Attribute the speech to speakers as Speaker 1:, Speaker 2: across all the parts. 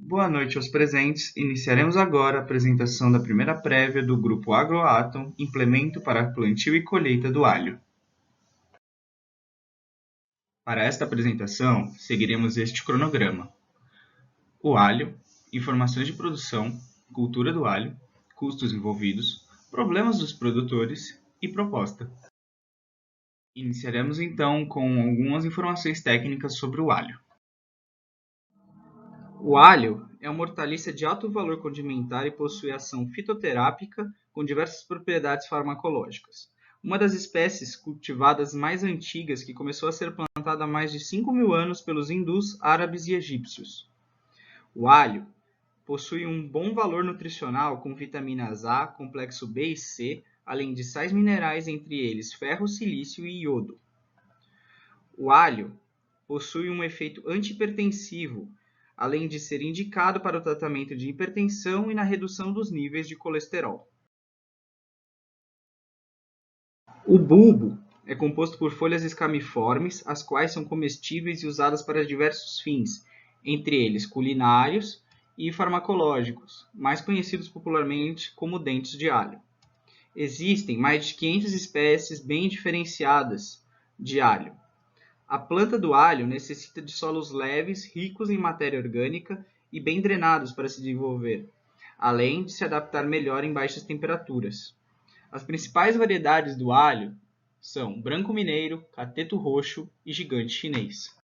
Speaker 1: Boa noite aos presentes. Iniciaremos agora a apresentação da primeira prévia do Grupo Agroatom, Implemento para Plantio e Colheita do Alho. Para esta apresentação, seguiremos este cronograma. O alho, informações de produção, cultura do alho, custos envolvidos, problemas dos produtores e proposta. Iniciaremos então com algumas informações técnicas sobre o alho. O alho é uma hortaliça de alto valor condimentar e possui ação fitoterápica com diversas propriedades farmacológicas. Uma das espécies cultivadas mais antigas que começou a ser plantada há mais de 5.000 anos pelos hindus, árabes e egípcios. O alho possui um bom valor nutricional com vitaminas A, complexo B e C, além de sais minerais, entre eles ferro, silício e iodo. O alho possui um efeito antihipertensivo, além de ser indicado para o tratamento de hipertensão e na redução dos níveis de colesterol. O bulbo é composto por folhas escamiformes, as quais são comestíveis e usadas para diversos fins, entre eles culinários e farmacológicos, mais conhecidos popularmente como dentes de alho. Existem mais de 500 espécies bem diferenciadas de alho. A planta do alho necessita de solos leves, ricos em matéria orgânica e bem drenados para se desenvolver, além de se adaptar melhor em baixas temperaturas. As principais variedades do alho são branco mineiro, cateto roxo e gigante chinês.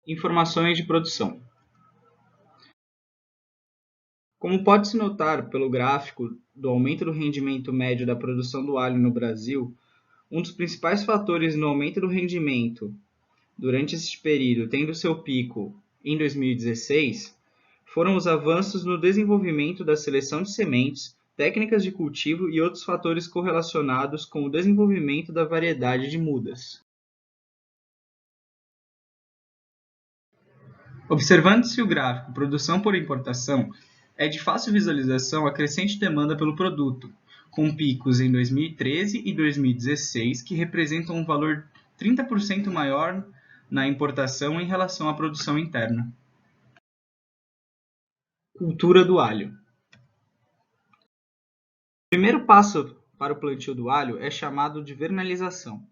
Speaker 1: Informações de produção. Como pode-se notar pelo gráfico do aumento do rendimento médio da produção do alho no Brasil, um dos principais fatores no aumento do rendimento durante este período, tendo seu pico em 2016, foram os avanços no desenvolvimento da seleção de sementes, técnicas de cultivo e outros fatores correlacionados com o desenvolvimento da variedade de mudas. Observando-se o gráfico produção por importação, é de fácil visualização a crescente demanda pelo produto, com picos em 2013 e 2016 que representam um valor 30% maior na importação em relação à produção interna. Cultura do alho. O primeiro passo para o plantio do alho é chamado de vernalização.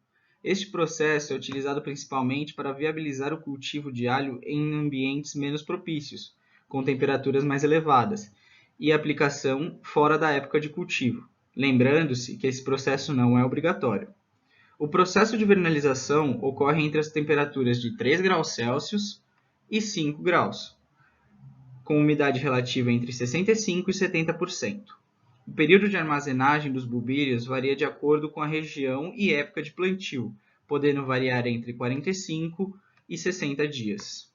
Speaker 1: Este processo é utilizado principalmente para viabilizar o cultivo de alho em ambientes menos propícios, com temperaturas mais elevadas, e aplicação fora da época de cultivo, lembrando-se que esse processo não é obrigatório. O processo de vernalização ocorre entre as temperaturas de 3 graus Celsius e 5 graus, com umidade relativa entre 65% e 70%. O período de armazenagem dos bulbílios varia de acordo com a região e época de plantio, podendo variar entre 45 e 60 dias.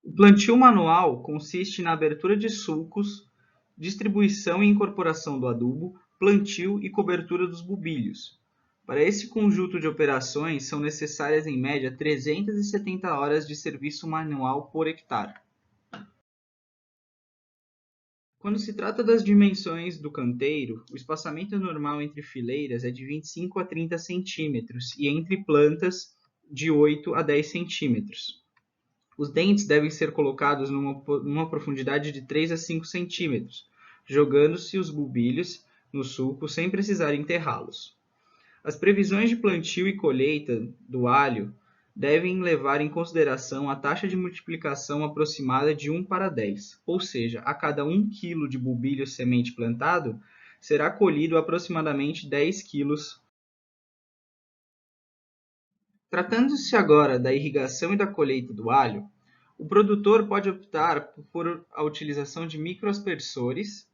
Speaker 1: O plantio manual consiste na abertura de sulcos, distribuição e incorporação do adubo, plantio e cobertura dos bulbílios. Para esse conjunto de operações, são necessárias em média 370 horas de serviço manual por hectare. Quando se trata das dimensões do canteiro, o espaçamento normal entre fileiras é de 25 a 30 centímetros e entre plantas de 8 a 10 centímetros. Os dentes devem ser colocados numa profundidade de 3 a 5 centímetros, jogando-se os bulbílios no sulco sem precisar enterrá-los. As previsões de plantio e colheita do alho devem levar em consideração a taxa de multiplicação aproximada de 1 para 10, ou seja, a cada 1 kg de bulbílio semente plantado, será colhido aproximadamente 10 kg. Tratando-se agora da irrigação e da colheita do alho, o produtor pode optar por a utilização de microaspersores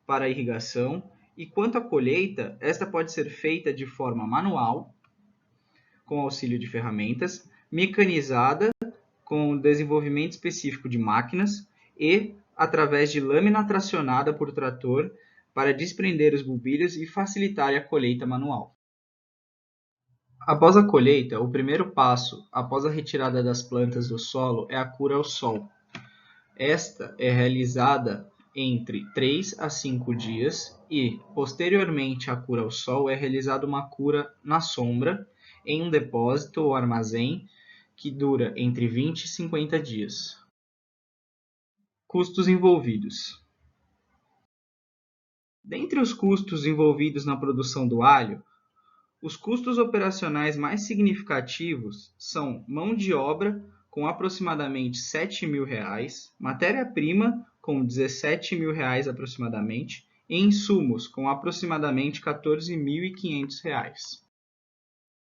Speaker 1: para a irrigação, e quanto à colheita, esta pode ser feita de forma manual, com auxílio de ferramentas, mecanizada, com desenvolvimento específico de máquinas e através de lâmina tracionada por trator para desprender os bulbílios e facilitar a colheita manual. Após a colheita, o primeiro passo, após a retirada das plantas do solo, é a cura ao sol. Esta é realizada entre 3 a 5 dias e, posteriormente à cura ao sol, é realizada uma cura na sombra, em um depósito ou armazém, que dura entre 20 e 50 dias. Custos envolvidos. Dentre os custos envolvidos na produção do alho, os custos operacionais mais significativos são mão de obra, com aproximadamente R$ 7.000, matéria-prima, com R$ 17.000 aproximadamente, e insumos, com aproximadamente R$ 14.500.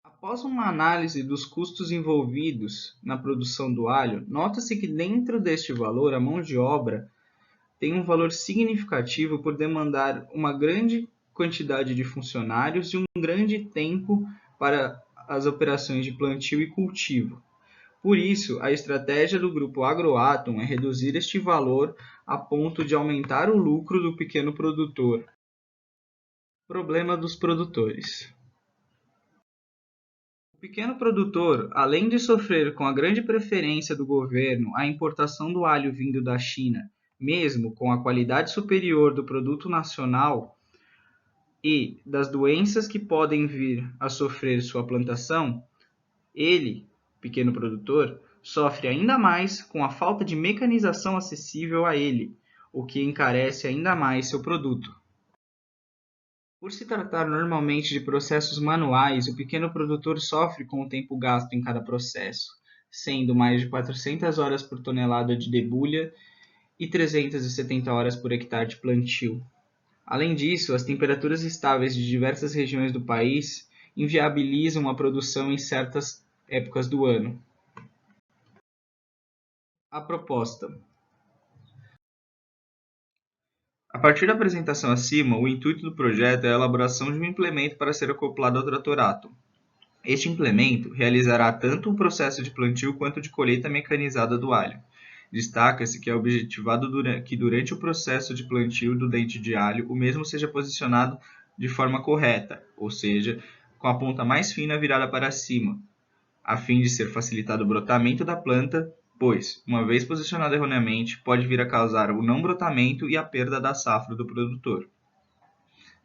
Speaker 1: Após uma análise dos custos envolvidos na produção do alho, nota-se que dentro deste valor a mão de obra tem um valor significativo por demandar uma grande quantidade de funcionários e um grande tempo para as operações de plantio e cultivo. Por isso, a estratégia do grupo Agroatom é reduzir este valor a ponto de aumentar o lucro do pequeno produtor. Problema dos produtores. O pequeno produtor, além de sofrer com a grande preferência do governo à importação do alho vindo da China, mesmo com a qualidade superior do produto nacional, e das doenças que podem vir a sofrer sua plantação, ele, pequeno produtor, sofre ainda mais com a falta de mecanização acessível a ele, o que encarece ainda mais seu produto. Por se tratar normalmente de processos manuais, o pequeno produtor sofre com o tempo gasto em cada processo, sendo mais de 400 horas por tonelada de debulha e 370 horas por hectare de plantio. Além disso, as temperaturas estáveis de diversas regiões do país inviabilizam a produção em certas épocas do ano. A proposta. A partir da apresentação acima, o intuito do projeto é a elaboração de um implemento para ser acoplado ao Tratorato. Este implemento realizará tanto o processo de plantio quanto de colheita mecanizada do alho. Destaca-se que é objetivado que durante o processo de plantio do dente de alho, o mesmo seja posicionado de forma correta, ou seja, com a ponta mais fina virada para cima, a fim de ser facilitado o brotamento da planta, pois, uma vez posicionado erroneamente, pode vir a causar o não brotamento e a perda da safra do produtor.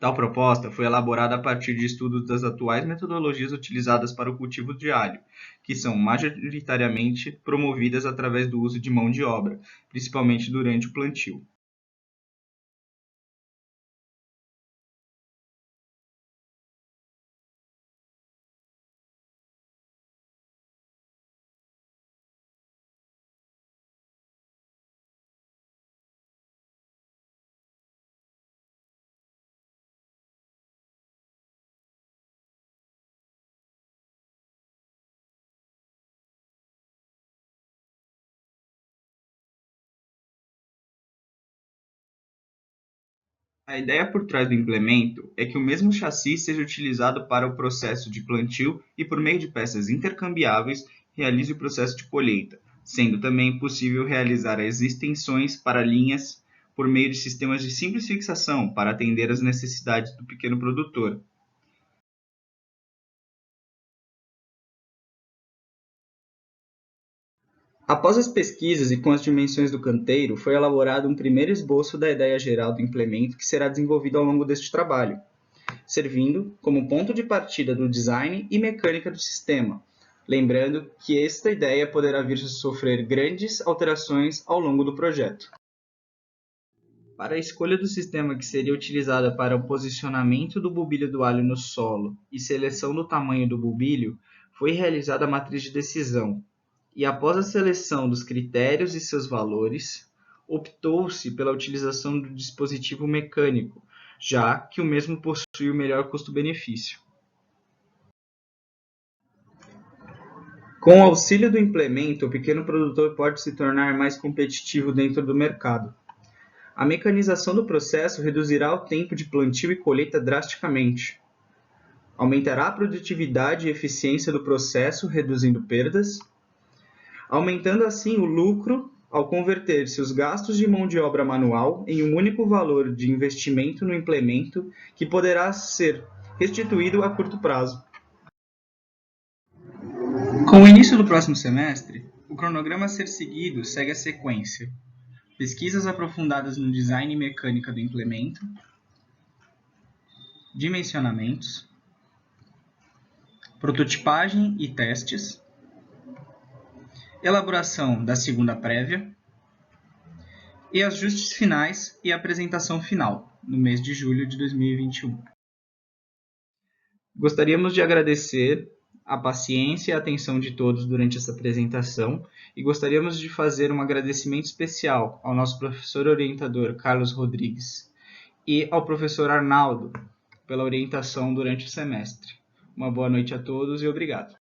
Speaker 1: Tal proposta foi elaborada a partir de estudos das atuais metodologias utilizadas para o cultivo de alho, que são majoritariamente promovidas através do uso de mão de obra, principalmente durante o plantio. A ideia por trás do implemento é que o mesmo chassi seja utilizado para o processo de plantio e, por meio de peças intercambiáveis, realize o processo de colheita, sendo também possível realizar as extensões para linhas por meio de sistemas de simples fixação para atender às necessidades do pequeno produtor. Após as pesquisas e com as dimensões do canteiro, foi elaborado um primeiro esboço da ideia geral do implemento que será desenvolvido ao longo deste trabalho, servindo como ponto de partida do design e mecânica do sistema, lembrando que esta ideia poderá vir a sofrer grandes alterações ao longo do projeto. Para a escolha do sistema que seria utilizada para o posicionamento do bulbilho do alho no solo e seleção do tamanho do bulbilho, foi realizada a matriz de decisão, e após a seleção dos critérios e seus valores, optou-se pela utilização do dispositivo mecânico, já que o mesmo possui o melhor custo-benefício. Com o auxílio do implemento, o pequeno produtor pode se tornar mais competitivo dentro do mercado. A mecanização do processo reduzirá o tempo de plantio e colheita drasticamente. Aumentará a produtividade e eficiência do processo, reduzindo perdas, aumentando assim o lucro ao converter-se os gastos de mão de obra manual em um único valor de investimento no implemento que poderá ser restituído a curto prazo. Com o início do próximo semestre, o cronograma a ser seguido segue a sequência. pesquisas aprofundadas no design e mecânica do implemento, dimensionamentos, prototipagem e testes, elaboração da segunda prévia e ajustes finais e apresentação final, no mês de julho de 2021. Gostaríamos de agradecer a paciência e a atenção de todos durante essa apresentação e gostaríamos de fazer um agradecimento especial ao nosso professor orientador Carlos Rodrigues e ao professor Arnaldo pela orientação durante o semestre. Uma boa noite a todos e obrigado.